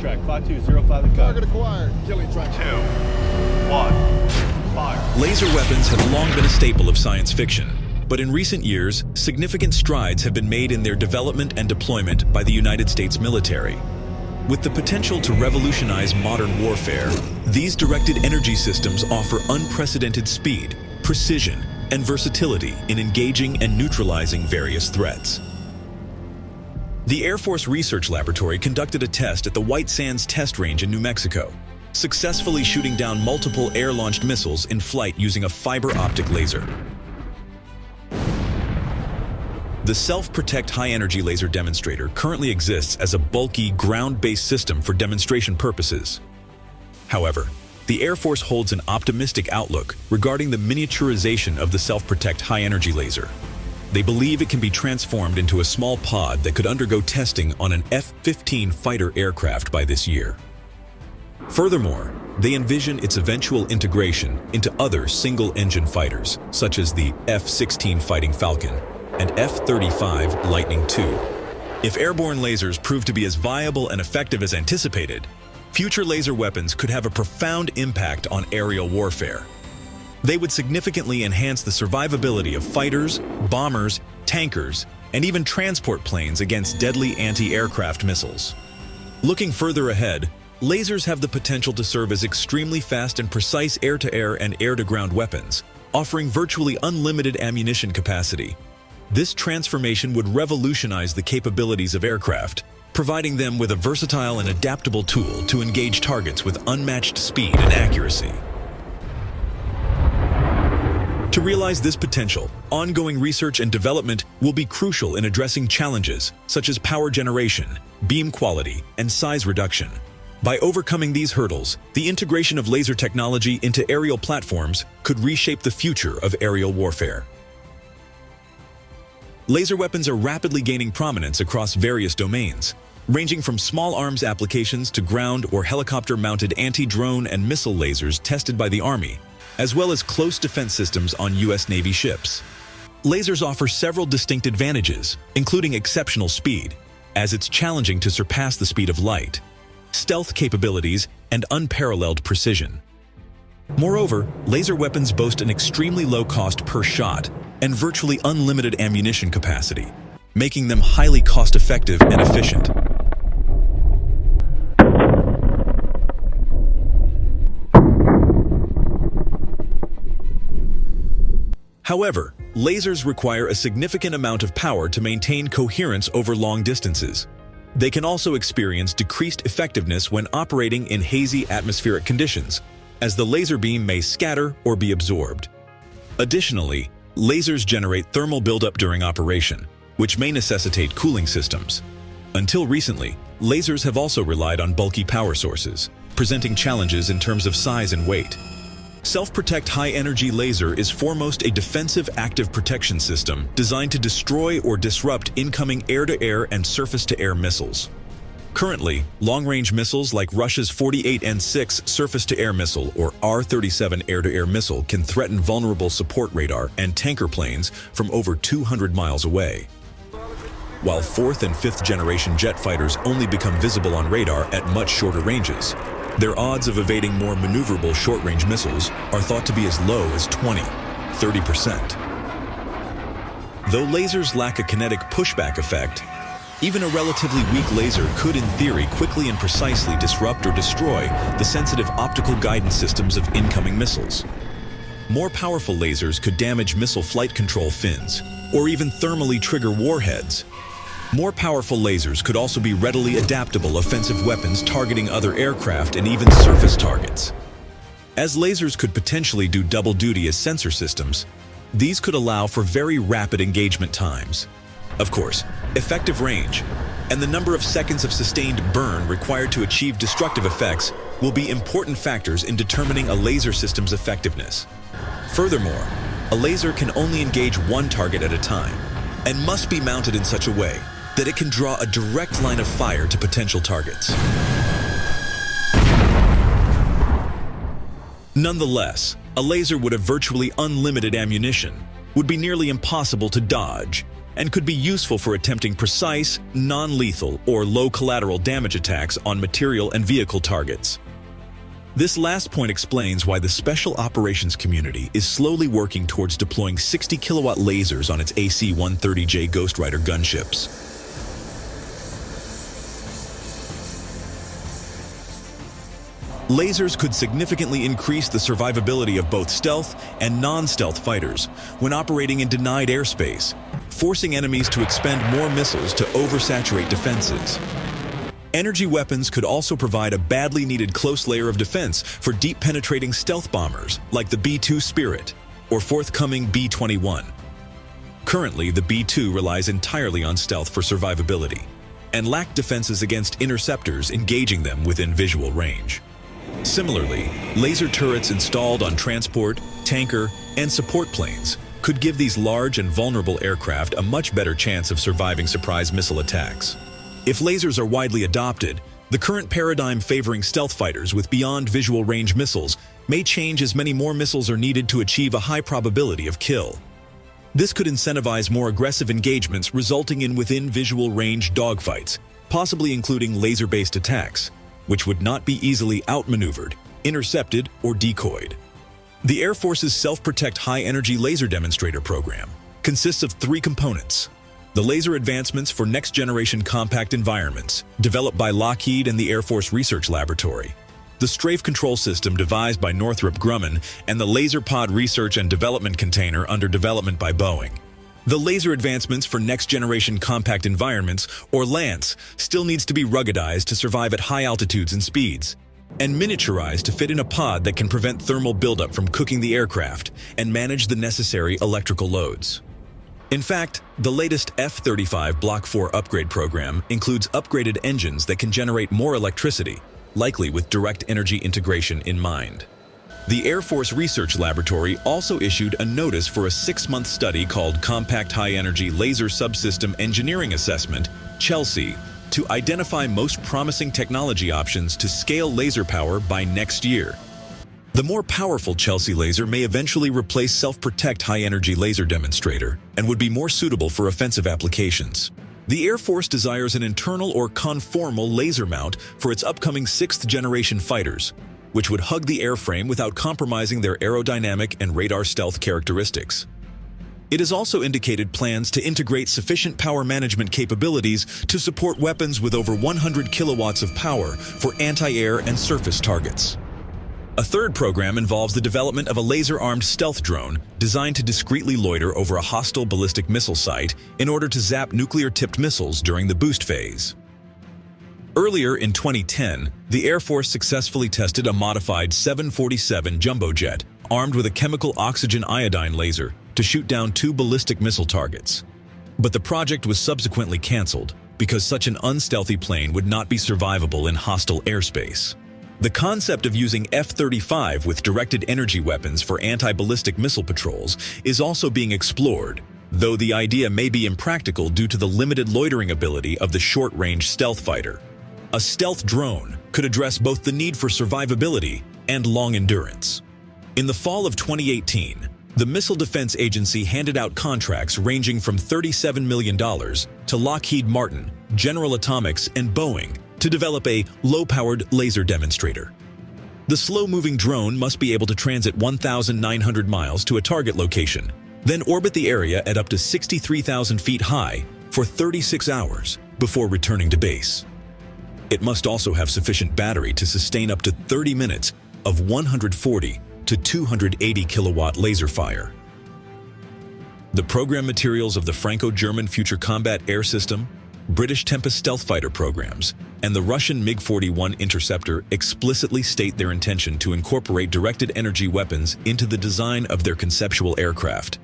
track, 5205 the code. Target acquired. Killing track. 2, 1, fire. Laser weapons have long been a staple of science fiction, but in recent years, significant strides have been made in their development and deployment by the United States military. With the potential to revolutionize modern warfare, these directed energy systems offer unprecedented speed, precision, and versatility in engaging and neutralizing various threats. The Air Force Research Laboratory conducted a test at the White Sands Test Range in New Mexico, successfully shooting down multiple air-launched missiles in flight using a fiber optic laser. The Self-Protect High-Energy Laser Demonstrator currently exists as a bulky, ground-based system for demonstration purposes. However, the Air Force holds an optimistic outlook regarding the miniaturization of the Self-Protect High-Energy Laser. They believe it can be transformed into a small pod that could undergo testing on an F-15 fighter aircraft by this year. Furthermore, they envision its eventual integration into other single-engine fighters, such as the F-16 Fighting Falcon and F-35 Lightning II. If airborne lasers prove to be as viable and effective as anticipated, future laser weapons could have a profound impact on aerial warfare. They would significantly enhance the survivability of fighters, bombers, tankers, and even transport planes against deadly anti-aircraft missiles. Looking further ahead, lasers have the potential to serve as extremely fast and precise air-to-air and air-to-ground weapons, offering virtually unlimited ammunition capacity. This transformation would revolutionize the capabilities of aircraft, providing them with a versatile and adaptable tool to engage targets with unmatched speed and accuracy. To realize this potential, ongoing research and development will be crucial in addressing challenges such as power generation, beam quality, and size reduction. By overcoming these hurdles, the integration of laser technology into aerial platforms could reshape the future of aerial warfare. Laser weapons are rapidly gaining prominence across various domains, ranging from small arms applications to ground or helicopter-mounted anti-drone and missile lasers tested by the Army, as well as close defense systems on U.S. Navy ships. Lasers offer several distinct advantages, including exceptional speed, as it's challenging to surpass the speed of light, stealth capabilities, and unparalleled precision. Moreover, laser weapons boast an extremely low cost per shot and virtually unlimited ammunition capacity, making them highly cost-effective and efficient. However, lasers require a significant amount of power to maintain coherence over long distances. They can also experience decreased effectiveness when operating in hazy atmospheric conditions, as the laser beam may scatter or be absorbed. Additionally, lasers generate thermal buildup during operation, which may necessitate cooling systems. Until recently, lasers have also relied on bulky power sources, presenting challenges in terms of size and weight. Self-Protect High-Energy Laser is foremost a defensive active protection system designed to destroy or disrupt incoming air-to-air and surface-to-air missiles. Currently, long-range missiles like Russia's 48N6 surface-to-air missile or R-37 air-to-air missile can threaten vulnerable support radar and tanker planes from over 200 miles away. While 4th and 5th generation jet fighters only become visible on radar at much shorter ranges, their odds of evading more maneuverable short-range missiles are thought to be as low as 20–30%. Though lasers lack a kinetic pushback effect, even a relatively weak laser could, in theory, quickly and precisely disrupt or destroy the sensitive optical guidance systems of incoming missiles. More powerful lasers could damage missile flight control fins, or even thermally trigger warheads. More powerful lasers could also be readily adaptable offensive weapons targeting other aircraft and even surface targets. As lasers could potentially do double duty as sensor systems, these could allow for very rapid engagement times. Of course, effective range and the number of seconds of sustained burn required to achieve destructive effects will be important factors in determining a laser system's effectiveness. Furthermore, a laser can only engage one target at a time and must be mounted in such a way that it can draw a direct line of fire to potential targets. Nonetheless, a laser would have virtually unlimited ammunition, would be nearly impossible to dodge, and could be useful for attempting precise, non-lethal, or low collateral damage attacks on material and vehicle targets. This last point explains why the Special Operations community is slowly working towards deploying 60-kilowatt lasers on its AC-130J Ghost Rider gunships. Lasers could significantly increase the survivability of both stealth and non-stealth fighters when operating in denied airspace, forcing enemies to expend more missiles to oversaturate defenses. Energy weapons could also provide a badly needed close layer of defense for deep penetrating stealth bombers like the B-2 Spirit or forthcoming B-21. Currently, the B-2 relies entirely on stealth for survivability and lacked defenses against interceptors engaging them within visual range. Similarly, laser turrets installed on transport, tanker, and support planes could give these large and vulnerable aircraft a much better chance of surviving surprise missile attacks. If lasers are widely adopted, the current paradigm favoring stealth fighters with beyond visual range missiles may change as many more missiles are needed to achieve a high probability of kill. This could incentivize more aggressive engagements resulting in within visual range dogfights, possibly including laser-based attacks, which would not be easily outmaneuvered, intercepted, or decoyed. The Air Force's Self-Protect High-Energy Laser Demonstrator program consists of 3 components. The laser advancements for next-generation compact environments, developed by Lockheed and the Air Force Research Laboratory, the Strafe Control System devised by Northrop Grumman, and the Laser Pod Research and Development Container under development by Boeing. The laser advancements for next-generation compact environments, or LANC, still needs to be ruggedized to survive at high altitudes and speeds, and miniaturized to fit in a pod that can prevent thermal buildup from cooking the aircraft and manage the necessary electrical loads. In fact, the latest F-35 Block 4 upgrade program includes upgraded engines that can generate more electricity, likely with direct energy integration in mind. The Air Force Research Laboratory also issued a notice for a 6-month study called Compact High Energy Laser Subsystem Engineering Assessment, CHELSI, to identify most promising technology options to scale laser power by next year. The more powerful CHELSI laser may eventually replace Self-Protect High Energy Laser Demonstrator and would be more suitable for offensive applications. The Air Force desires an internal or conformal laser mount for its upcoming 6th-generation fighters, which would hug the airframe without compromising their aerodynamic and radar stealth characteristics. It has also indicated plans to integrate sufficient power management capabilities to support weapons with over 100 kilowatts of power for anti-air and surface targets. A third program involves the development of a laser-armed stealth drone designed to discreetly loiter over a hostile ballistic missile site in order to zap nuclear-tipped missiles during the boost phase. Earlier in 2010, the Air Force successfully tested a modified 747 jumbo jet armed with a chemical oxygen iodine laser to shoot down 2 ballistic missile targets. But the project was subsequently canceled because such an unstealthy plane would not be survivable in hostile airspace. The concept of using F-35 with directed energy weapons for anti-ballistic missile patrols is also being explored, though the idea may be impractical due to the limited loitering ability of the short-range stealth fighter. A stealth drone could address both the need for survivability and long endurance. In the fall of 2018, the Missile Defense Agency handed out contracts ranging from $37 million to Lockheed Martin, General Atomics, and Boeing to develop a low-powered laser demonstrator. The slow-moving drone must be able to transit 1,900 miles to a target location, then orbit the area at up to 63,000 feet high for 36 hours before returning to base. It must also have sufficient battery to sustain up to 30 minutes of 140 to 280 kilowatt laser fire. The program materials of the Franco-German Future Combat Air System, British Tempest stealth fighter programs, and the Russian MiG-41 interceptor explicitly state their intention to incorporate directed energy weapons into the design of their conceptual aircraft.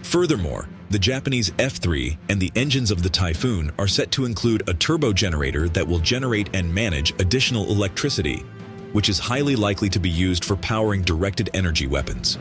Furthermore, the Japanese F-3 and the engines of the Typhoon are set to include a turbo generator that will generate and manage additional electricity, which is highly likely to be used for powering directed energy weapons.